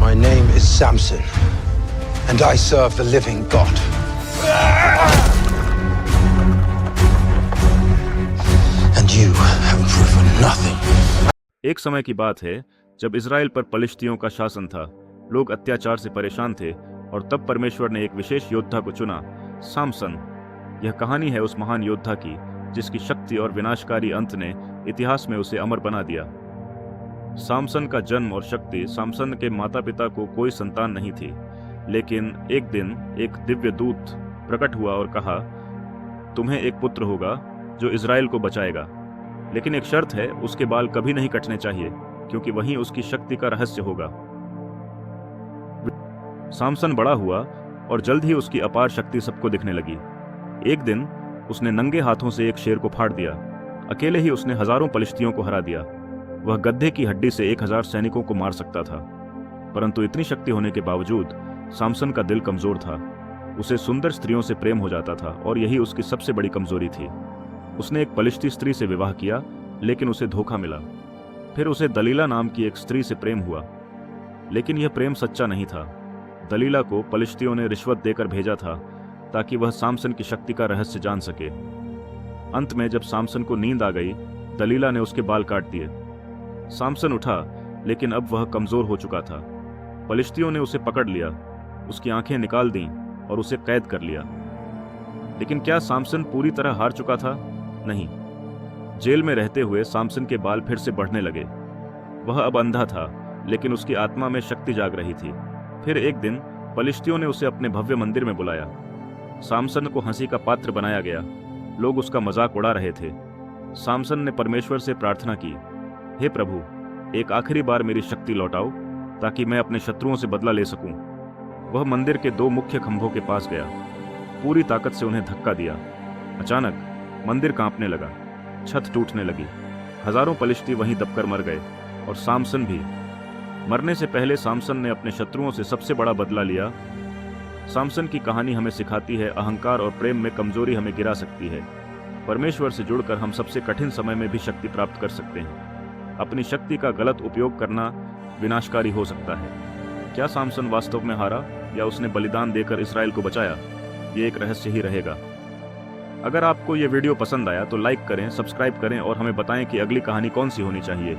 My name is Samson, and I serve the living God. And you have proven nothing. एक समय की बात है जब इज़राइल पर पलिश्तियों का शासन था। लोग अत्याचार से परेशान थे और तब परमेश्वर ने एक विशेष योद्धा को चुना, सामसन। यह कहानी है उस महान योद्धा की जिसकी शक्ति और विनाशकारी अंत ने इतिहास में उसे अमर बना दिया। सामसन का जन्म और शक्ति। सामसन के माता पिता को कोई संतान नहीं थी, लेकिन एक दिन एक दिव्य दूत प्रकट हुआ और कहा, तुम्हें एक पुत्र होगा जो इज़राइल को बचाएगा, लेकिन एक शर्त है, उसके बाल कभी नहीं कटने चाहिए, क्योंकि वहीं उसकी शक्ति का रहस्य होगा। सामसन बड़ा हुआ और जल्द ही उसकी अपार शक्ति सबको दिखने लगी। एक दिन उसने नंगे हाथों से एक शेर को फाड़ दिया। अकेले ही उसने हजारों पलिश्तियों को हरा दिया। वह गड्ढे की हड्डी से 1000 सैनिकों को मार सकता था, परंतु इतनी शक्ति होने के बावजूद सामसन का दिल कमजोर था। उसे सुंदर स्त्रियों से प्रेम हो जाता था और यही उसकी सबसे बड़ी कमजोरी थी। उसने एक पलिश्ती स्त्री से विवाह किया, लेकिन उसे धोखा मिला। फिर उसे दलीला नाम की एक स्त्री से प्रेम हुआ, लेकिन यह प्रेम सच्चा नहीं था। दलीला को पलिश्तियों ने रिश्वत देकर भेजा था ताकि वह सामसन की शक्ति का रहस्य जान सके। अंत में जब सामसन को नींद आ गई, दलीला ने उसके बाल काट दिए। सामसन उठा, लेकिन अब वह कमजोर हो चुका था। पलिश्तियों ने उसे पकड़ लिया, उसकी आंखें निकाल दीं और उसे कैद कर लिया। लेकिन क्या सामसन पूरी तरह हार चुका था? नहीं। जेल में रहते हुए सामसन के बाल फिर से बढ़ने लगे। वह अब अंधा था, लेकिन उसकी आत्मा में शक्ति जाग रही थी। फिर एक दिन पलिश्तियों ने उसे अपने भव्य मंदिर में बुलाया। सामसन को हंसी का पात्र बनाया गया। लोग उसका मजाक उड़ा रहे थे। सामसन ने परमेश्वर से प्रार्थना की, हे प्रभु, एक आखिरी बार मेरी शक्ति लौटाओ ताकि मैं अपने शत्रुओं से बदला ले सकूं। वह मंदिर के 2 मुख्य खंभों के पास गया, पूरी ताकत से उन्हें धक्का दिया। अचानक मंदिर कांपने लगा, छत टूटने लगी। हजारों पलिश्ती वहीं दबकर मर गए और सामसन भी। मरने से पहले सामसन ने अपने शत्रुओं से सबसे बड़ा बदला लिया। सामसन की कहानी हमें सिखाती है, अहंकार और प्रेम में कमजोरी हमें गिरा सकती है। परमेश्वर से जुड़कर हम सबसे कठिन समय में भी शक्ति प्राप्त कर सकते हैं। अपनी शक्ति का गलत उपयोग करना विनाशकारी हो सकता है। क्या सामसन वास्तव में हारा या उसने बलिदान देकर इस्राएल को बचाया? ये एक रहस्य ही रहेगा। अगर आपको ये वीडियो पसंद आया तो लाइक करें, सब्सक्राइब करें और हमें बताएं कि अगली कहानी कौन सी होनी चाहिए।